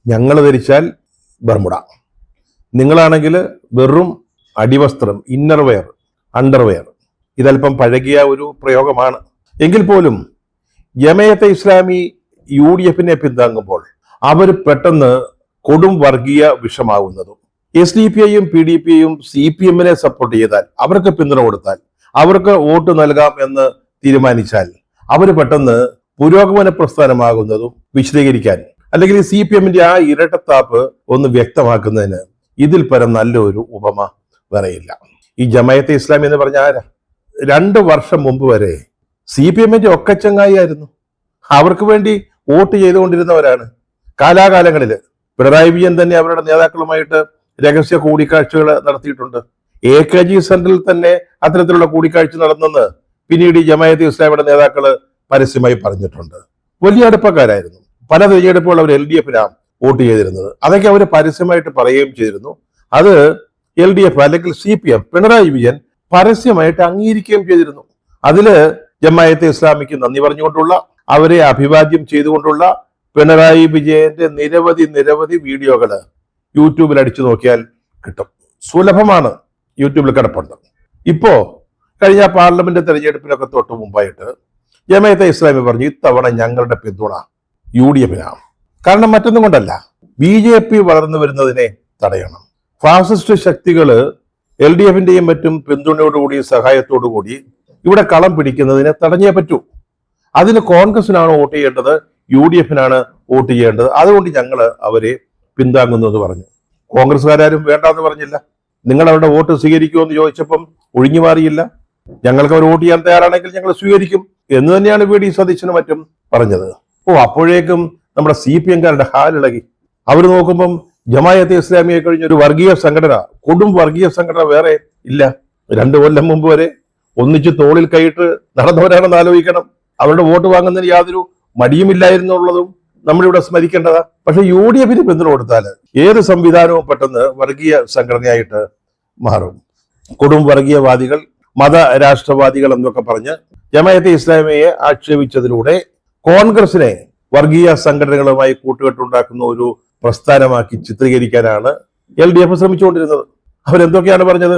ഞങ്ങൾ ധരിച്ചാൽ ബർമുട, നിങ്ങളാണെങ്കിൽ വെറും അടിവസ്ത്രം, innerwear, underwear. ഇതല്പം പഴകിയ ഒരു പ്രയോഗമാണ്. എങ്കിൽ പോലും ജമാഅത്തെ ഇസ്ലാമി UDF-നെ പിന്താങ്ങുമ്പോൾ അവർ പെട്ടെന്ന് കൊടും വർഗീയ വിഷമാകുന്നതും, SDPI-യും PDP-യും CPM-നെ സപ്പോർട്ട് ചെയ്താൽ, അവർക്ക് പിന്തുണ കൊടുത്താൽ, അവർക്ക് വോട്ട് നൽകാം എന്ന് തീരുമാനിച്ചാൽ അവർ പെട്ടെന്ന് പുരോഗമന പ്രസ്ഥാനമാകുന്നതും വിശദീകരിക്കാൻ, അല്ലെങ്കിൽ CPM-ന്റെ ആ ഇരട്ടത്താപ്പ് ഒന്ന് വ്യക്തമാക്കുന്നതിന് ഇതിൽ പരം നല്ലൊരു ഉപമ വേറെയില്ല. ഈ ജമാഅത്തെ ഇസ്ലാമി എന്ന് പറഞ്ഞ ആരാ? 2 വർഷം മുമ്പ് വരെ CPM-ന്റെ ഒക്കെ ചങ്ങായിയായിരുന്നു. അവർക്ക് വേണ്ടി വോട്ട് ചെയ്തുകൊണ്ടിരുന്നവരാണ്. കാലാകാലങ്ങളിൽ പിണറായി വിജയൻ തന്നെ അവരുടെ നേതാക്കളുമായിട്ട് രഹസ്യ കൂടിക്കാഴ്ചകൾ നടത്തിയിട്ടുണ്ട്. AKG സെന്ററിൽ തന്നെ അത്തരത്തിലുള്ള കൂടിക്കാഴ്ച നടന്നെന്ന് പിന്നീട് ഈ ജമാഅത്തെ ഇസ്ലാമിയുടെ നേതാക്കൾ പരസ്യമായി പറഞ്ഞിട്ടുണ്ട്. വലിയ അടുപ്പക്കാരായിരുന്നു. പല തെരഞ്ഞെടുപ്പുകൾ അവർ LDF-നാണ് വോട്ട് ചെയ്തിരുന്നത്. അതൊക്കെ അവർ പരസ്യമായിട്ട് പറയുകയും ചെയ്തിരുന്നു. അത് LDF അല്ലെങ്കിൽ CPM പിണറായി വിജയൻ പരസ്യമായിട്ട് അംഗീകരിക്കുകയും ചെയ്തിരുന്നു. അതില് ജമാഅത്തെ ഇസ്ലാമിക്ക് നന്ദി പറഞ്ഞുകൊണ്ടുള്ള, അവരെ അഭിവാദ്യം ചെയ്തുകൊണ്ടുള്ള പിണറായി വിജയന്റെ നിരവധി വീഡിയോകൾ യൂട്യൂബിൽ അടിച്ചു നോക്കിയാൽ കിട്ടും. സുലഭമാണ്, യൂട്യൂബിൽ കിടപ്പുണ്ട്. ഇപ്പോ കഴിഞ്ഞ പാർലമെന്റ് തെരഞ്ഞെടുപ്പിനൊക്കെ തൊട്ട് മുമ്പായിട്ട് ജമാഅത്തെ ഇസ്ലാമി പറഞ്ഞു, ഇത്തവണ ഞങ്ങളുടെ പിന്തുണ UDF-നാണ്. കാരണം മറ്റൊന്നും കൊണ്ടല്ല, BJP വളർന്നു വരുന്നതിനെ തടയണം. ഫാസിസ്റ്റ് ശക്തികള് LDF-ന്റെയും മറ്റും പിന്തുണയോടുകൂടി, സഹായത്തോടുകൂടി ഇവിടെ കളം പിടിക്കുന്നതിനെ തടഞ്ഞേ പറ്റൂ. അതിന് കോൺഗ്രസിനാണ് വോട്ട് ചെയ്യേണ്ടത്, UDF-നാണ് വോട്ട് ചെയ്യേണ്ടത്. അതുകൊണ്ട് ഞങ്ങൾ അവരെ പിന്താങ്ങുന്നു എന്ന് പറഞ്ഞു. കോൺഗ്രസ്സുകാരും വേണ്ടാന്ന് പറഞ്ഞില്ല. നിങ്ങൾ അവരുടെ വോട്ട് സ്വീകരിക്കുമോ എന്ന് ചോദിച്ചപ്പം ഒഴിഞ്ഞു മാറിയില്ല. ഞങ്ങൾക്ക് അവർ വോട്ട് ചെയ്യാൻ തയ്യാറാണെങ്കിൽ ഞങ്ങൾ സ്വീകരിക്കും എന്ന് തന്നെയാണ് VD സതീശനും മറ്റും പറഞ്ഞത്. അപ്പോഴേക്കും നമ്മുടെ CPM-കാരുടെ ഹാലിളകി. അവർ നോക്കുമ്പം ജമാഅത്തെ ഇസ്ലാമിയെ കഴിഞ്ഞ ഒരു വർഗീയ സംഘടന, കൊടും വർഗീയ സംഘടന വേറെ ഇല്ല. 2 കൊല്ലം മുമ്പ് വരെ ഒന്നിച്ച് തോളിൽ കൈയിട്ട് നടന്നവരാണെന്ന് ആലോചിക്കണം. അവരുടെ വോട്ട് വാങ്ങുന്നതിന് യാതൊരു മടിയുമില്ലായിരുന്നുള്ളതും നമ്മളിവിടെ സ്മരിക്കേണ്ടതാ. പക്ഷെ UDF-ന് പിന്തുണ കൊടുത്താൽ ഏത് സംവിധാനവും പെട്ടെന്ന് വർഗീയ സംഘടനയായിട്ട് മാറും. കൊടും വർഗീയവാദികൾ, മതരാഷ്ട്രവാദികൾ എന്നൊക്കെ പറഞ്ഞ് ജമാഅത്തെ ഇസ്ലാമിയെ ആക്ഷേപിച്ചതിലൂടെ കോൺഗ്രസിനെ വർഗീയ സംഘടനകളുമായി കൂട്ടുകെട്ടുണ്ടാക്കുന്ന ഒരു പ്രസ്ഥാനമാക്കി ചിത്രീകരിക്കാനാണ് LDF ശ്രമിച്ചുകൊണ്ടിരുന്നത്. അവരെന്തൊക്കെയാണ് പറഞ്ഞത്?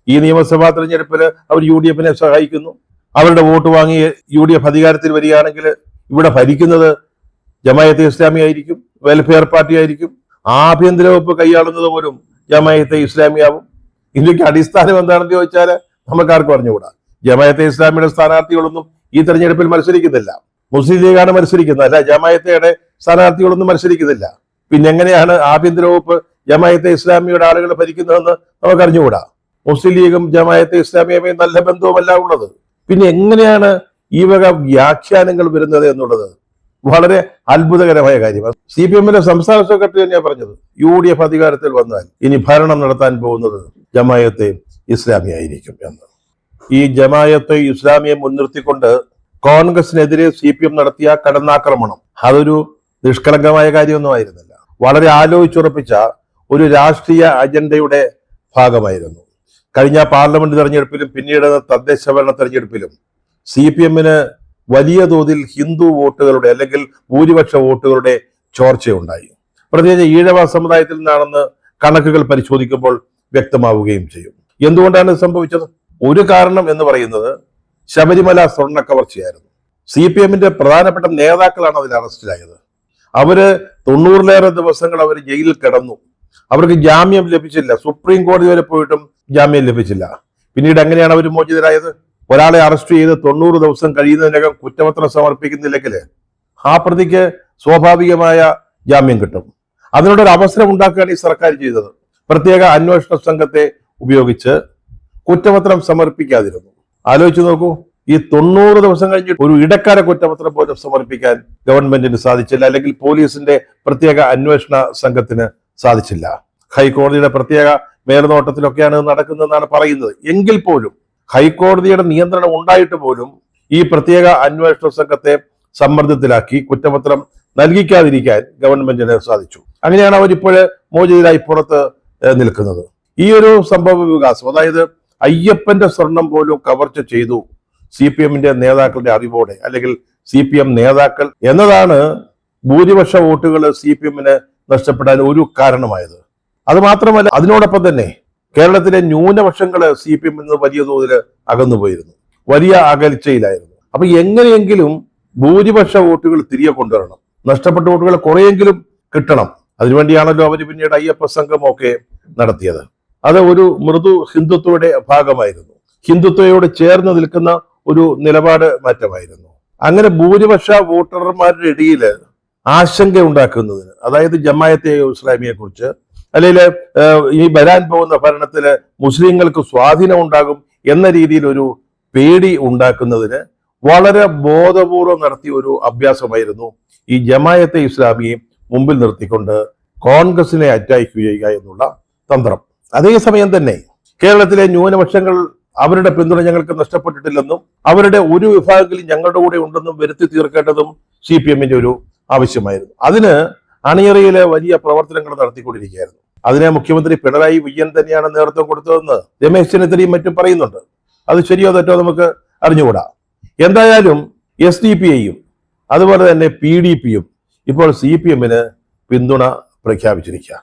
ഈ നിയമസഭാ തെരഞ്ഞെടുപ്പിൽ അവർ UDF-നെ സഹായിക്കുന്നു. അവരുടെ വോട്ട് വാങ്ങി UDF അധികാരത്തിൽ വരികയാണെങ്കിൽ ഇവിടെ ഭരിക്കുന്നത് ജമാഅത്തെ ഇസ്ലാമി ആയിരിക്കും, വെൽഫെയർ പാർട്ടി ആയിരിക്കും. ആഭ്യന്തര വകുപ്പ് കൈയാളുന്നത് പോലും ജമാഅത്തെ ഇസ്ലാമിയാവും. ഇതിന്റെ അടിസ്ഥാനം എന്താണെന്ന് ചോദിച്ചാൽ നമുക്കാർക്കും അറിഞ്ഞുകൂടാ. ജമാഅത്തെ ഇസ്ലാമിയുടെ സ്ഥാനാർത്ഥികളൊന്നും ഈ തെരഞ്ഞെടുപ്പിൽ മത്സരിക്കുന്നില്ല. മുസ്ലിം ലീഗാണ് മത്സരിക്കുന്നത്, അല്ല ജമാഅത്തയുടെ സ്ഥാനാർത്ഥികളൊന്നും മത്സരിക്കുന്നില്ല. പിന്നെ എങ്ങനെയാണ് ആഭ്യന്തര വകുപ്പ് ജമാഅത്തെ ഇസ്ലാമിയുടെ ആളുകൾ ഭരിക്കുന്നതെന്ന് നമുക്കറിഞ്ഞുകൂടാ. മുസ്ലിം ലീഗും ജമാഅത്തെ ഇസ്ലാമിയുമായി നല്ല ബന്ധവുമല്ല ഉള്ളത്. പിന്നെ എങ്ങനെയാണ് ഈ വക വ്യാഖ്യാനങ്ങൾ വരുന്നത് എന്നുള്ളത് വളരെ അത്ഭുതകരമായ കാര്യമാണ്. CPM-ലെ സംസ്ഥാന സെക്രട്ടറി തന്നെയാണ് പറഞ്ഞത്, UDF അധികാരത്തിൽ വന്നാൽ ഇനി ഭരണം നടത്താൻ പോകുന്നത് ജമാഅത്തെ ഇസ്ലാമി ആയിരിക്കും എന്ന്. ഈ ജമാഅത്തെ ഇസ്ലാമിയെ മുൻനിർത്തിക്കൊണ്ട് കോൺഗ്രസിനെതിരെ CPM നടത്തിയ കടന്നാക്രമണം അതൊരു നിഷ്കളങ്കമായ കാര്യമൊന്നും ആയിരുന്നില്ല. വളരെ ആലോചിച്ചുറപ്പിച്ച ഒരു രാഷ്ട്രീയ അജണ്ടയുടെ ഭാഗമായിരുന്നു. കഴിഞ്ഞ പാർലമെന്റ് തെരഞ്ഞെടുപ്പിലും പിന്നീട് തദ്ദേശ ഭരണ തെരഞ്ഞെടുപ്പിലും CPM-ന് വലിയ തോതിൽ ഹിന്ദു വോട്ടുകളുടെ അല്ലെങ്കിൽ ഭൂരിപക്ഷ വോട്ടുകളുടെ ചോർച്ചയുണ്ടായി. പ്രത്യേകിച്ച് ഈഴവ സമുദായത്തിൽ നിന്നാണെന്ന് കണക്കുകൾ പരിശോധിക്കുമ്പോൾ വ്യക്തമാവുകയും ചെയ്യും. എന്തുകൊണ്ടാണ് സംഭവിച്ചത്? ഒരു കാരണം എന്ന് പറയുന്നത് ശബരിമല സ്വർണ്ണ കവർച്ചയായിരുന്നു. CPM-ന്റെ പ്രധാനപ്പെട്ട നേതാക്കളാണ് അതിൽ അറസ്റ്റിലായത്. അവര് 90-ലേറെ ദിവസങ്ങൾ അവർ ജയിലിൽ കിടന്നു. അവർക്ക് ജാമ്യം ലഭിച്ചില്ല. സുപ്രീം കോടതി വരെ പോയിട്ടും ജാമ്യം ലഭിച്ചില്ല. പിന്നീട് എങ്ങനെയാണ് അവർ മോചിതരായത്? ഒരാളെ അറസ്റ്റ് ചെയ്ത് 90 ദിവസം കഴിയുന്നതിനകം കുറ്റപത്രം സമർപ്പിക്കുന്നില്ലെങ്കിൽ ആ പ്രതിക്ക് സ്വാഭാവികമായ ജാമ്യം കിട്ടും. അതിനോടൊരു അവസരം ഉണ്ടാക്കുകയാണ് ഈ സർക്കാർ ചെയ്തത്. പ്രത്യേക അന്വേഷണ സംഘത്തെ ഉപയോഗിച്ച് കുറ്റപത്രം സമർപ്പിക്കാതിരുന്നു. ആലോചിച്ച് നോക്കൂ, ഈ 90 ദിവസം കഴിഞ്ഞ് ഒരു ഇടക്കാല കുറ്റപത്രം പോലും സമർപ്പിക്കാൻ ഗവൺമെന്റിന് സാധിച്ചില്ല, അല്ലെങ്കിൽ പോലീസിന്റെ പ്രത്യേക അന്വേഷണ സംഘത്തിന് സാധിച്ചില്ല. ഹൈക്കോടതിയുടെ പ്രത്യേക മേൽനോട്ടത്തിലൊക്കെയാണ് നടക്കുന്നതെന്നാണ് പറയുന്നത്. എങ്കിൽ പോലും ഹൈക്കോടതിയുടെ നിയന്ത്രണം ഉണ്ടായിട്ട് പോലും ഈ പ്രത്യേക അന്വേഷണ സംഘത്തെ സമ്മർദ്ദത്തിലാക്കി കുറ്റപത്രം നൽകിക്കാതിരിക്കാൻ ഗവൺമെന്റിന് സാധിച്ചു. അങ്ങനെയാണ് അവരിപ്പോഴ് മോചിതരായി പുറത്ത് നിൽക്കുന്നത്. ഈ ഒരു സംഭവ വികാസം, അതായത് അയ്യപ്പന്റെ സ്വർണം പോലും കവർച്ച ചെയ്തു CPM-ന്റെ നേതാക്കളുടെ അറിവോടെ, അല്ലെങ്കിൽ CPM നേതാക്കൾ എന്നതാണ് ഭൂരിപക്ഷ വോട്ടുകൾ CPM-ന് നഷ്ടപ്പെടാൻ ഒരു കാരണമായത്. അത് മാത്രമല്ല, അതിനോടൊപ്പം തന്നെ കേരളത്തിലെ ന്യൂനപക്ഷങ്ങള് CPM നിന്ന് വലിയ തോതിൽ അകന്നുപോയിരുന്നു, വലിയ അകൽച്ചയിലായിരുന്നു. അപ്പൊ എങ്ങനെയെങ്കിലും ഭൂരിപക്ഷ വോട്ടുകൾ തിരികെ കൊണ്ടുവരണം, നഷ്ടപ്പെട്ട വോട്ടുകൾ കുറെയെങ്കിലും കിട്ടണം. അതിനുവേണ്ടിയാണല്ലോ അവർ പിന്നീട് അയ്യപ്പ സംഘമൊക്കെ നടത്തിയത്. അത് ഒരു മൃദു ഹിന്ദുത്വയുടെ ഭാഗമായിരുന്നു, ഹിന്ദുത്വയോട് ചേർന്ന് നിൽക്കുന്ന ഒരു നിലപാട് മാറ്റമായിരുന്നു. അങ്ങനെ ഭൂരിപക്ഷ വോട്ടർമാരുടെ ഇടയിൽ ആശങ്ക ഉണ്ടാക്കുന്നതിന്, അതായത് ജമാഅത്തെ ഇസ്ലാമിയെ കുറിച്ച്, അല്ലെങ്കിൽ ഈ വരാൻ പോകുന്ന ഭരണത്തില് മുസ്ലിങ്ങൾക്ക് സ്വാധീനം ഉണ്ടാകും എന്ന രീതിയിൽ ഒരു പേടി ഉണ്ടാക്കുന്നതിന് വളരെ ബോധപൂർവം നടത്തിയ ഒരു അഭ്യാസമായിരുന്നു ഈ ജമാഅത്തെ ഇസ്ലാമിയെ മുമ്പിൽ നിർത്തിക്കൊണ്ട് കോൺഗ്രസിനെ അറ്റാക്ക് ചെയ്യുക എന്നുള്ള തന്ത്രം. അതേസമയം തന്നെ കേരളത്തിലെ ന്യൂനപക്ഷങ്ങൾ അവരുടെ പിന്തുണ ഞങ്ങൾക്ക് നഷ്ടപ്പെട്ടിട്ടില്ലെന്നും അവരുടെ ഒരു വിഭാഗത്തിൽ ഞങ്ങളുടെ കൂടെ ഉണ്ടെന്നും വരുത്തി തീർക്കേണ്ടതും CPM-ന്റെ ഒരു ആവശ്യമായിരുന്നു. അതിന് അണിയറയിലെ വലിയ പ്രവർത്തനങ്ങൾ നടത്തിക്കൊണ്ടിരിക്കുകയായിരുന്നു. അതിനെ മുഖ്യമന്ത്രി പിണറായി വിജയൻ തന്നെയാണ് നേതൃത്വം കൊടുത്തതെന്ന് രമേശ് ചെന്നിത്തലയും മറ്റും പറയുന്നുണ്ട്. അത് ശരിയോ തെറ്റോ നമുക്ക് അറിഞ്ഞുകൂടാ. എന്തായാലും SDP-യും അതുപോലെ തന്നെ PDP-യും ഇപ്പോൾ CPM-ന് പിന്തുണ പ്രഖ്യാപിച്ചിരിക്കുക.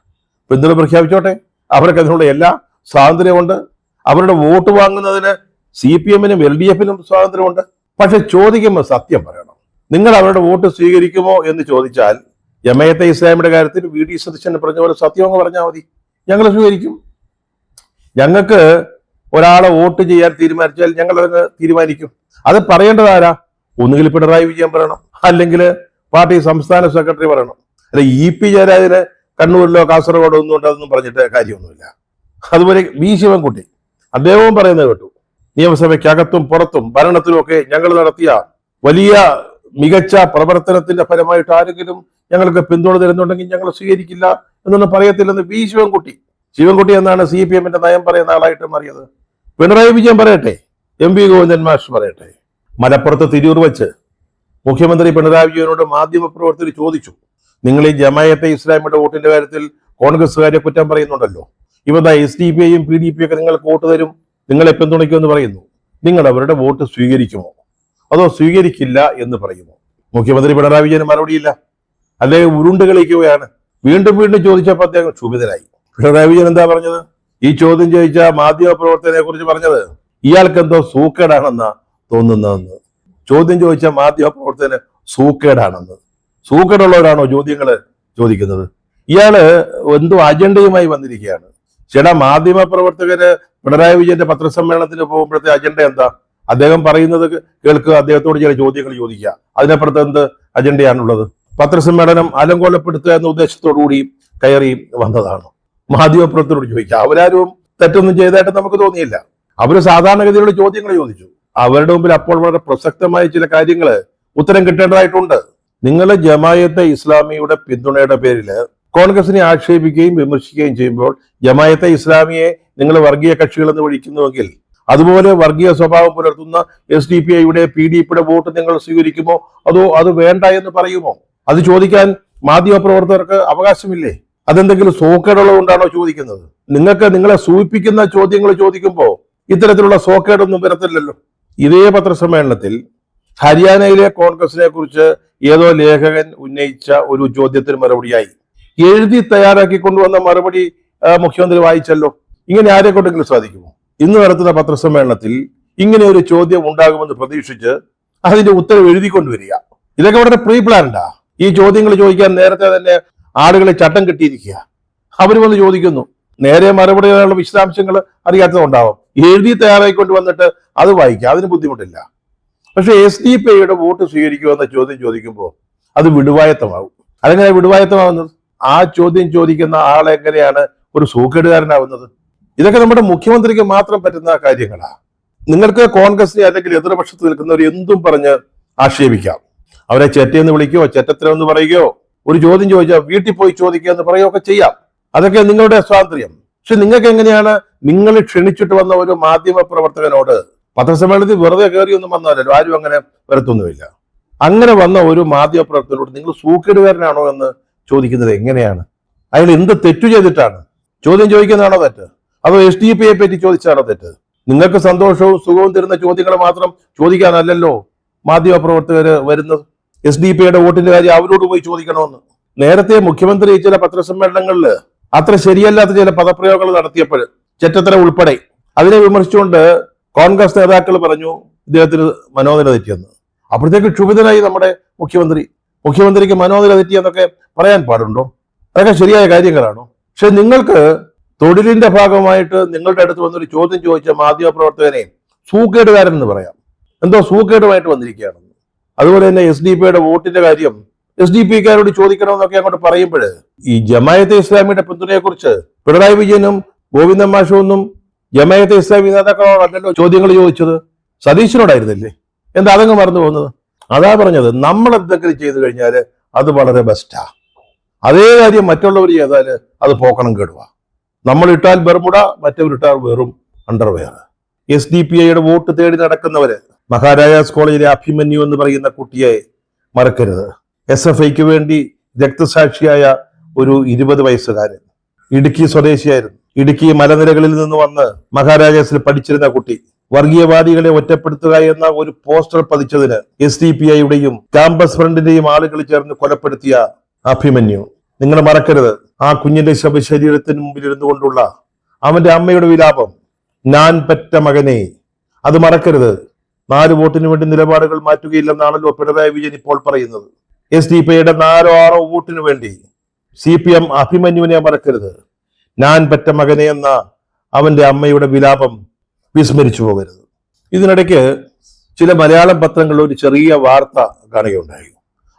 പിന്തുണ പ്രഖ്യാപിച്ചോട്ടെ, അവർക്ക് അതിനുള്ള എല്ലാ സ്വാതന്ത്ര്യമുണ്ട്. അവരുടെ വോട്ട് വാങ്ങുന്നതിന് CPM-നും LDF-നും സ്വാതന്ത്ര്യമുണ്ട്. പക്ഷെ ചോദിക്കുമ്പോൾ സത്യം പറയണം. നിങ്ങൾ അവരുടെ വോട്ട് സ്വീകരിക്കുമോ എന്ന് ചോദിച്ചാൽ, ജമാഅത്തെ ഇസ്ലാമിയുടെ കാര്യത്തിൽ VD സതീശൻ പറഞ്ഞ പോലെ സത്യം അങ്ങ് പറഞ്ഞാൽ മതി, ഞങ്ങൾ സ്വീകരിക്കും. ഞങ്ങൾക്ക് ഒരാളെ വോട്ട് ചെയ്യാൻ തീരുമാനിച്ചാൽ ഞങ്ങൾ അതങ്ങ് തീരുമാനിക്കും. അത് പറയേണ്ടത് ആരാ? ഒന്നുകിൽ പിണറായി വിജയൻ പറയണം, അല്ലെങ്കിൽ പാർട്ടി സംസ്ഥാന സെക്രട്ടറി പറയണം. അല്ല, EP ജയരാജന് കണ്ണൂരിലോ കാസർഗോഡോ ഒന്നും അതൊന്നും പറഞ്ഞിട്ട് കാര്യമൊന്നുമില്ല. അതുപോലെ V ശിവൻകുട്ടി അദ്ദേഹവും പറയുന്നത് കേട്ടു, നിയമസഭയ്ക്കകത്തും പുറത്തും ഭരണത്തിലും ഒക്കെ ഞങ്ങൾ നടത്തിയ വലിയ മികച്ച പ്രവർത്തനത്തിന്റെ ഫലമായിട്ട് ആരെങ്കിലും ഞങ്ങൾക്ക് പിന്തുണ തരുന്നുണ്ടെങ്കിൽ ഞങ്ങൾ സ്വീകരിക്കില്ല എന്നൊന്നും പറയത്തില്ലെന്ന് V ശിവൻകുട്ടി എന്നാണ് CPM-ന്റെ നയം പറയുന്ന ആളായിട്ട് മാറിയത്. പിണറായി വിജയൻ പറയട്ടെ, MV ഗോവിന്ദൻ മാഷ് പറയട്ടെ. മലപ്പുറത്ത് തിരൂർ വെച്ച് മുഖ്യമന്ത്രി പിണറായി വിജയനോട് മാധ്യമപ്രവർത്തകർ ചോദിച്ചു, നിങ്ങൾ ഈ ജമാഅത്തെ ഇസ്ലാമിയുടെ വോട്ടിന്റെ കാര്യത്തിൽ കോൺഗ്രസ്സുകാരെ കുറ്റം പറയുന്നുണ്ടല്ലോ, ഇവ SDP-യും PDP-യും ഒക്കെ നിങ്ങൾക്ക് വോട്ട് തരും, നിങ്ങളെ പിന്തുണയ്ക്കുമെന്ന് പറയുന്നു, നിങ്ങൾ അവരുടെ വോട്ട് സ്വീകരിക്കുമോ അതോ സ്വീകരിക്കില്ല എന്ന് പറയുമോ? മുഖ്യമന്ത്രി പിണറായി വിജയന് മറുപടിയില്ല. അദ്ദേഹം ഉരുണ്ട് കളിക്കുകയാണ്. വീണ്ടും ചോദിച്ചപ്പോൾ അദ്ദേഹം ക്ഷുഭിതനായി. പിണറായി വിജയൻ എന്താ പറഞ്ഞത്? ഈ ചോദ്യം ചോദിച്ച മാധ്യമ പ്രവർത്തകനെ കുറിച്ച് പറഞ്ഞത്, ഇയാൾക്ക് എന്തോ സൂക്കേടാണെന്നാ തോന്നുന്നതെന്ന്. ചോദ്യം ചോദിച്ച മാധ്യമ പ്രവർത്തകന് സൂക്കേടാണെന്ന്. സൂക്കേടുള്ളവരാണോ ചോദ്യങ്ങൾ ചോദിക്കുന്നത്? ഇയാള് എന്തോ അജണ്ടയുമായി വന്നിരിക്കുകയാണ്. ചില മാധ്യമ പ്രവർത്തകര് പിണറായി വിജയന്റെ പത്രസമ്മേളനത്തിന് പോകുമ്പോഴത്തെ അജണ്ട എന്താ? അദ്ദേഹം പറയുന്നത് കേൾക്കുക, അദ്ദേഹത്തോട് ചില ചോദ്യങ്ങൾ ചോദിക്കുക, അതിനപ്പുറത്ത് എന്ത് അജണ്ടയാണുള്ളത്? പത്രസമ്മേളനം അലങ്കോലപ്പെടുത്തുക എന്ന ഉദ്ദേശത്തോടുകൂടി കയറി വന്നതാണ്. മാധ്യമപ്രവർത്തകരോട് ചോദിക്കുക, അവരാരും തെറ്റൊന്നും ചെയ്തതായിട്ട് നമുക്ക് തോന്നിയില്ല. അവര് സാധാരണഗതിയിലുള്ള ചോദ്യങ്ങൾ ചോദിച്ചു. അവരുടെ മുമ്പിൽ അപ്പോൾ വളരെ പ്രസക്തമായ ചില കാര്യങ്ങൾ ഉത്തരം കിട്ടേണ്ടതായിട്ടുണ്ട്. നിങ്ങൾ ജമാഅത്തെ ഇസ്ലാമിയുടെ പിന്തുണയുടെ പേരിൽ കോൺഗ്രസിനെ ആക്ഷേപിക്കുകയും വിമർശിക്കുകയും ചെയ്യുമ്പോൾ ജമാഅത്തെ ഇസ്ലാമിയെ നിങ്ങൾ വർഗീയ കക്ഷികളെന്ന് വിളിക്കുന്നുവെങ്കിൽ, അതുപോലെ വർഗീയ സ്വഭാവം പുലർത്തുന്ന SDP-യുടെ PDP-യുടെ വോട്ട് നിങ്ങൾ സ്വീകരിക്കുമോ അതോ അത് വേണ്ട എന്ന് പറയുമോ? അത് ചോദിക്കാൻ മാധ്യമപ്രവർത്തകർക്ക് അവകാശമില്ലേ? അതെന്തെങ്കിലും സോക്കേടുള്ളതുകൊണ്ടാണോ ചോദിക്കുന്നത്? നിങ്ങൾക്ക് നിങ്ങളെ സൂചിപ്പിക്കുന്ന ചോദ്യങ്ങൾ ചോദിക്കുമ്പോൾ ഇത്തരത്തിലുള്ള സോക്കേടൊന്നും വരത്തില്ലല്ലോ. ഇതേ പത്രസമ്മേളനത്തിൽ ഹരിയാനയിലെ കോൺഗ്രസിനെ കുറിച്ച് ഏതോ ലേഖകൻ ഉന്നയിച്ച ഒരു ചോദ്യത്തിന് മറുപടിയായി എഴുതി തയ്യാറാക്കി കൊണ്ടുവന്ന മറുപടി മുഖ്യമന്ത്രി വായിച്ചല്ലോ. ഇങ്ങനെ ആരെ കൊണ്ടെങ്കിലും സാധിക്കുമോ? ഇന്ന് നടത്തുന്ന പത്രസമ്മേളനത്തിൽ ഇങ്ങനെ ഒരു ചോദ്യം ഉണ്ടാകുമെന്ന് പ്രതീക്ഷിച്ച് അതിന്റെ ഉത്തരവ് എഴുതിക്കൊണ്ടുവരിക, ഇതൊക്കെ വളരെ പ്രീ പ്ലാൻഡാ. ഈ ചോദ്യങ്ങൾ ചോദിക്കാൻ നേരത്തെ തന്നെ ആളുകളെ ചട്ടം കെട്ടിയിരിക്കുക. അവർ വന്ന് ചോദിക്കുന്നു, നേരെ മറുപടിയുള്ള വിശദാംശങ്ങൾ അറിയാത്തതുണ്ടാവും. എഴുതി തയ്യാറായിക്കൊണ്ട് വന്നിട്ട് അത് വായിക്കുക, അതിന് ബുദ്ധിമുട്ടില്ല. പക്ഷെ SDP-യുടെ വോട്ട് സ്വീകരിക്കുക എന്ന ചോദ്യം ചോദിക്കുമ്പോൾ അത് വിടുവായത്തമാവും. അതെങ്ങനെ വിടുവായത്തമാവുന്നത്? ആ ചോദ്യം ചോദിക്കുന്ന ആളെങ്ങനെയാണ് ഒരു സൂക്കേടുകാരനാവുന്നത്? ഇതൊക്കെ നമ്മുടെ മുഖ്യമന്ത്രിക്ക് മാത്രം പറ്റുന്ന കാര്യങ്ങളാണ്. നിങ്ങൾക്ക് കോൺഗ്രസിനെ അല്ലെങ്കിൽ എതിർപക്ഷത്ത് നിൽക്കുന്നവർ എന്തും പറഞ്ഞ് ആക്ഷേപിക്കാം. അവരെ ചെറ്റയെന്ന് വിളിക്കുകയോ ചെറ്റത്തരമെന്ന് പറയുകയോ, ഒരു ചോദ്യം ചോദിച്ചാൽ വീട്ടിൽ പോയി ചോദിക്കുക എന്ന് പറയുകയൊക്കെ ചെയ്യാം. അതൊക്കെ നിങ്ങളുടെ സ്വാതന്ത്ര്യം. പക്ഷെ നിങ്ങൾക്ക് എങ്ങനെയാണ് നിങ്ങൾ ക്ഷണിച്ചിട്ട് വന്ന ഒരു മാധ്യമ പ്രവർത്തകനോട് പത്രസമ്മേളനത്തിൽ വെറുതെ കയറിയൊന്നും വന്നതല്ലോ, ആരും അങ്ങനെ വരത്തൊന്നുമില്ല. അങ്ങനെ വന്ന ഒരു മാധ്യമ പ്രവർത്തകനോട് നിങ്ങൾ സൂക്കേടുകാരനാണോ എന്ന് ചോദിക്കുന്നത് എങ്ങനെയാണ്? അയാൾ എന്ത് തെറ്റു ചെയ്തിട്ടാണ്? ചോദ്യം ചോദിക്കുന്നതാണോ തെറ്റ്? അതോ SDP-യെ പറ്റി ചോദിച്ചാണോ തെറ്റ്? നിങ്ങൾക്ക് സന്തോഷവും സുഖവും തരുന്ന ചോദ്യങ്ങൾ മാത്രം ചോദിക്കാനല്ലല്ലോ മാധ്യമ പ്രവർത്തകര് വരുന്നത്. SDP-യുടെ വോട്ടിന്റെ കാര്യം അവരോട് പോയി ചോദിക്കണമെന്ന്. നേരത്തെ മുഖ്യമന്ത്രി ചില പത്രസമ്മേളനങ്ങളിൽ അത്ര ശരിയല്ലാത്ത ചില പദപ്രയോഗങ്ങൾ നടത്തിയപ്പോൾ ചെറ്റത്തര ഉൾപ്പെടെ അതിനെ വിമർശിച്ചുകൊണ്ട് കോൺഗ്രസ് നേതാക്കൾ പറഞ്ഞു ഇദ്ദേഹത്തിന് മനോനില തെറ്റിയെന്ന്. അപ്പോഴത്തേക്ക് ക്ഷുഭിതനായി നമ്മുടെ മുഖ്യമന്ത്രിക്ക് മനോനില തെറ്റിയെന്നൊക്കെ പറയാൻ പാടുണ്ടോ? അതൊക്കെ ശരിയായ കാര്യങ്ങളാണോ? പക്ഷെ നിങ്ങൾക്ക് തൊഴിലിന്റെ ഭാഗമായിട്ട് നിങ്ങളുടെ അടുത്ത് വന്നൊരു ചോദ്യം ചോദിച്ച മാധ്യമപ്രവർത്തകനെ സൂക്കേടുകാരൻ എന്ന് പറയാം. എന്തോ സൂക്കേടുമായിട്ട് വന്നിരിക്കുകയാണെന്ന്. അതുപോലെ തന്നെ SDP വോട്ടിന്റെ കാര്യം SDP-ക്കാരോട് ചോദിക്കണമെന്നൊക്കെ അങ്ങോട്ട് പറയുമ്പോൾ ഈ ജമായത്തെ ഇസ്ലാമിയുടെ പിന്തുണയെക്കുറിച്ച് പിണറായി വിജയനും ഗോവിന്ദൻ മാഷൊന്നും ജമായത്തെ ഇസ്ലാമി നേതാക്കളോടല്ലോ ചോദ്യങ്ങൾ ചോദിച്ചത്, സതീശനോടായിരുന്നില്ലേ? എന്താ അതങ്ങ് മറന്നു പോകുന്നത്? അതാ പറഞ്ഞത്, നമ്മൾ എന്തെങ്കിലും ചെയ്തു കഴിഞ്ഞാൽ അത് വളരെ ബെസ്റ്റാ. അതേ കാര്യം മറ്റുള്ളവർ ചെയ്താൽ അത് പോക്കണം കേടുവാ. നമ്മൾ ഇട്ടാൽ ബർമുട, മറ്റവരിട്ടാൽ വെറും അണ്ടർവെയർ. SDP-യുടെ വോട്ട് തേടി നടക്കുന്നവര് മഹാരാജാസ് കോളേജിലെ അഭിമന്യു എന്ന് പറയുന്ന കുട്ടിയെ മറക്കരുത്. SFIക്ക് വേണ്ടി രക്തസാക്ഷിയായ ഒരു 20 വയസ്സുകാരൻ, ഇടുക്കി സ്വദേശിയായിരുന്നു. ഇടുക്കി മലനിരകളിൽ നിന്ന് വന്ന് മഹാരാജാസിൽ പഠിച്ചിരുന്ന കുട്ടി വർഗീയവാദികളെ ഒറ്റപ്പെടുത്തുക എന്ന ഒരു പോസ്റ്റർ പതിച്ചതിന് SDP-യുടെയും ക്യാമ്പസ് ഫ്രണ്ടിന്റെയും ആളുകൾ ചേർന്ന് കൊലപ്പെടുത്തിയ അഭിമന്യു. നിങ്ങൾ മറക്കരുത്, ആ കുഞ്ഞിന്റെ ശവശരീരത്തിന് മുമ്പിൽ ഇരുന്നു കൊണ്ടുള്ള അവന്റെ അമ്മയുടെ വിലാപം, ഞാൻ പെറ്റ മകനെ. അത് മറക്കരുത്. 4 വോട്ടിന് വേണ്ടി നിലപാടുകൾ മാറ്റുകയില്ലെന്നാണല്ലോ പിണറായി വിജയൻ ഇപ്പോൾ പറയുന്നത്. SDP-യുടെ 4-6 വോട്ടിന് വേണ്ടി CPM അഭിമന്യുവിനെ മറക്കരുത്. ഞാൻ പെറ്റ മകനെ എന്ന അവന്റെ അമ്മയുടെ വിലാപം വിസ്മരിച്ചു പോകരുത്. ഇതിനിടയ്ക്ക് ചില മലയാളം പത്രങ്ങളിൽ ഒരു ചെറിയ വാർത്ത കാണുകയുണ്ടായി.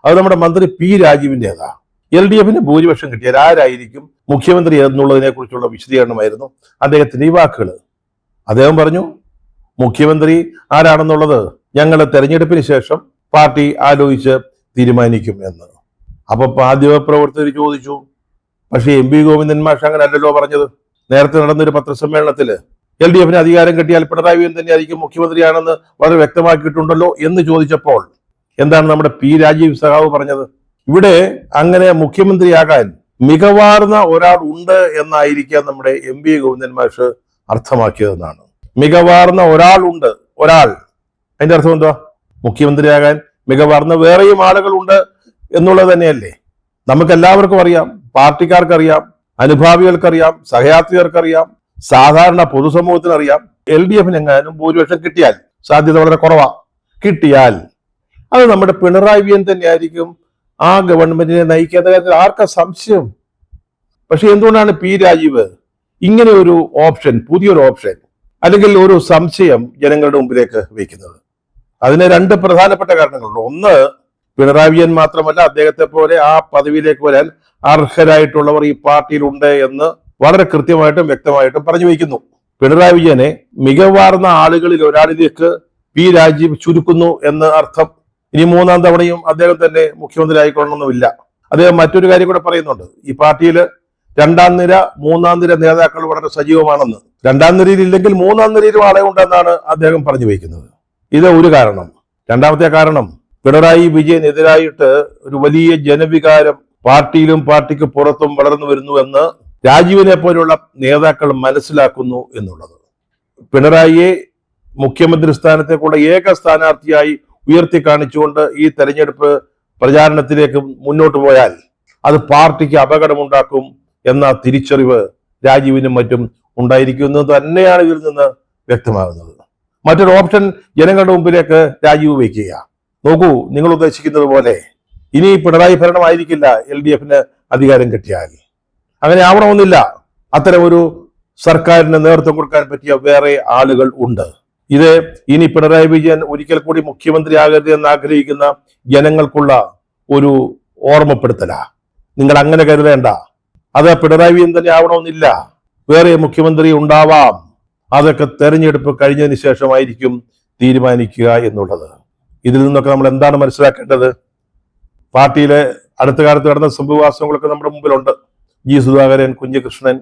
അത് നമ്മുടെ മന്ത്രി P രാജീവിൻ്റെതാ. LDFന് ഭൂരിപക്ഷം കിട്ടിയാൽ ആരായിരിക്കും മുഖ്യമന്ത്രി എന്നുള്ളതിനെ കുറിച്ചുള്ള വിശദീകരണമായിരുന്നു അദ്ദേഹത്തിന്റെ ഈ വാക്കുകൾ. അദ്ദേഹം പറഞ്ഞു, മുഖ്യമന്ത്രി ആരാണെന്നുള്ളത് ഞങ്ങൾ തെരഞ്ഞെടുപ്പിന് ശേഷം പാർട്ടി ആലോചിച്ച് തീരുമാനിക്കും എന്ന്. അപ്പൊ മാധ്യമപ്രവർത്തകർ ചോദിച്ചു, പക്ഷേ MP ഗോവിന്ദൻ മാഷ് അങ്ങനെ അല്ലല്ലോ പറഞ്ഞത്. നേരത്തെ നടന്നൊരു പത്രസമ്മേളനത്തിൽ LDFന് അധികാരം കിട്ടിയാൽ പിണറായി വിജയൻ തന്നെയായിരിക്കും മുഖ്യമന്ത്രിയാണെന്ന് വളരെ വ്യക്തമാക്കിയിട്ടുണ്ടല്ലോ എന്ന് ചോദിച്ചപ്പോൾ എന്താണ് നമ്മുടെ P രാജീവ് സഖാവ് പറഞ്ഞത്? ഇവിടെ അങ്ങനെ മുഖ്യമന്ത്രിയാകാൻ മികവാർന്ന ഒരാൾ ഉണ്ട് എന്നായിരിക്കാം നമ്മുടെ MP ഗോവിന്ദൻ മാഷ് അർത്ഥമാക്കിയതെന്നാണ്. മികവാർന്ന ഒരാൾ ഉണ്ട്, ഒരാൾ. അതിന്റെ അർത്ഥം എന്താ? മുഖ്യമന്ത്രിയാകാൻ മികവാർന്ന വേറെയും ആളുകളുണ്ട് എന്നുള്ളത് തന്നെയല്ലേ? നമുക്കെല്ലാവർക്കും അറിയാം, പാർട്ടിക്കാർക്കറിയാം, അനുഭാവികൾക്കറിയാം, സഹയാത്രികർക്കറിയാം, സാധാരണ പൊതുസമൂഹത്തിനറിയാം. LDFന് എങ്ങാനും ഭൂരിപക്ഷം കിട്ടിയാൽ, സാധ്യത വളരെ കുറവാ, കിട്ടിയാൽ അത് നമ്മുടെ പിണറായി വിജയൻ തന്നെയായിരിക്കും ആ ഗവൺമെന്റിനെ നയിക്കാത്ത കാര്യത്തിൽ ആർക്കാ സംശയം? പക്ഷെ എന്തുകൊണ്ടാണ് P രാജീവ് ഇങ്ങനെ ഒരു ഓപ്ഷൻ, പുതിയൊരു ഓപ്ഷൻ അല്ലെങ്കിൽ ഒരു സംശയം ജനങ്ങളുടെ മുമ്പിലേക്ക് വയ്ക്കുന്നത്? അതിന് 2 പ്രധാനപ്പെട്ട കാരണങ്ങളുണ്ട്. ഒന്ന്, പിണറായി വിജയൻ മാത്രമല്ല, അദ്ദേഹത്തെ പോലെ ആ പദവിയിലേക്ക് വരാൻ അർഹരായിട്ടുള്ളവർ ഈ പാർട്ടിയിലുണ്ട് എന്ന് വളരെ കൃത്യമായിട്ടും വ്യക്തമായിട്ടും പറഞ്ഞു വയ്ക്കുന്നു. പിണറായി വിജയനെ മികവാർന്ന ആളുകളിൽ ഒരാളിലേക്ക് P രാജീവ് ചുരുക്കുന്നു എന്ന് അർത്ഥം. ഇനി 3ാം തവണയും അദ്ദേഹം തന്നെ മുഖ്യമന്ത്രി ആയിക്കൊള്ളണമെന്നില്ല. അദ്ദേഹം മറ്റൊരു കാര്യം കൂടെ പറയുന്നുണ്ട്, ഈ പാർട്ടിയിൽ 2ാം നിര 3ാം നിര നേതാക്കൾ വളരെ സജീവമാണെന്ന്. 2ാം നിരയിൽ ഇല്ലെങ്കിൽ 3ാം നിരയിലും ആളെ ഉണ്ടെന്നാണ് അദ്ദേഹം പറഞ്ഞു വയ്ക്കുന്നത്. ഇത് ഒരു കാരണം. 2ാമത്തെ കാരണം, പിണറായി വിജയനെതിരായിട്ട് ഒരു വലിയ ജനവികാരം പാർട്ടിയിലും പാർട്ടിക്ക് പുറത്തും വളർന്നു വരുന്നു എന്ന് രാജീവിനെ പോലുള്ള നേതാക്കൾ മനസ്സിലാക്കുന്നു എന്നുള്ളത്. പിണറായിയെ മുഖ്യമന്ത്രി സ്ഥാനത്തേക്കുള്ള ഏക സ്ഥാനാർത്ഥിയായി ഉയർത്തി കാണിച്ചുകൊണ്ട് ഈ തെരഞ്ഞെടുപ്പ് പ്രചാരണത്തിലേക്ക് മുന്നോട്ട് പോയാൽ അത് പാർട്ടിക്ക് അപകടമുണ്ടാക്കും എന്ന തിരിച്ചറിവ് രാജീവിനും മറ്റും ഉണ്ടായിരിക്കുന്നത് തന്നെയാണ് ഇതിൽ നിന്ന് വ്യക്തമാകുന്നത്. മറ്റൊരു ഓപ്ഷൻ ജനങ്ങളുടെ മുമ്പിലേക്ക് രാജീവ് വയ്ക്കുക. നോക്കൂ, നിങ്ങൾ ഉദ്ദേശിക്കുന്നത് പോലെ ഇനി പിണറായി ഭരണമായിരിക്കില്ല LDFന് അധികാരം കിട്ടിയാൽ. അങ്ങനെ ആവണമെന്നില്ല. അത്തരം ഒരു സർക്കാരിന് നേതൃത്വം കൊടുക്കാൻ പറ്റിയ വേറെ ആളുകൾ ഉണ്ട്. ഇത് ഇനി പിണറായി വിജയൻ ഒരിക്കൽ കൂടി മുഖ്യമന്ത്രി ആകരുത് എന്ന് ആഗ്രഹിക്കുന്ന ജനങ്ങൾക്കുള്ള ഒരു ഓർമ്മപ്പെടുത്തലാ. നിങ്ങൾ അങ്ങനെ കരുതേണ്ട. അത് പിണറായി വിജയൻ തന്നെ ആവണമെന്നില്ല, വേറെ മുഖ്യമന്ത്രി ഉണ്ടാവാം. അതൊക്കെ തെരഞ്ഞെടുപ്പ് കഴിഞ്ഞതിന് ശേഷമായിരിക്കും തീരുമാനിക്കുക എന്നുള്ളത്. ഇതിൽ നിന്നൊക്കെ നമ്മൾ എന്താണ് മനസ്സിലാക്കേണ്ടത്? പാർട്ടിയിലെ അടുത്ത കാലത്ത് നടന്ന സംഭവവാസങ്ങളൊക്കെ നമ്മുടെ മുമ്പിലുണ്ട്. G സുധാകരൻ, കുഞ്ഞികൃഷ്ണൻ,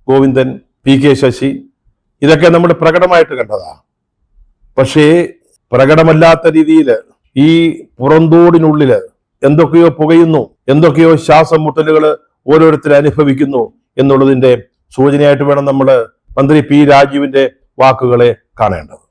ഗോവിന്ദൻ, PK ശശി, ഇതൊക്കെ നമ്മൾ പ്രകടമായിട്ട് കണ്ടതാ. പക്ഷേ പ്രകടമല്ലാത്ത രീതിയിൽ ഈ പുറന്തോടിനുള്ളില് എന്തൊക്കെയോ പുകയുന്നു, എന്തൊക്കെയോ ശ്വാസം മുട്ടലുകൾ ഓരോരുത്തർ അനുഭവിക്കുന്നു എന്നുള്ളതിന്റെ സൂചനയായിട്ട് വേണം നമ്മൾ മന്ത്രി P രാജീവിന്റെ വാക്കുകളെ കാണേണ്ടത്.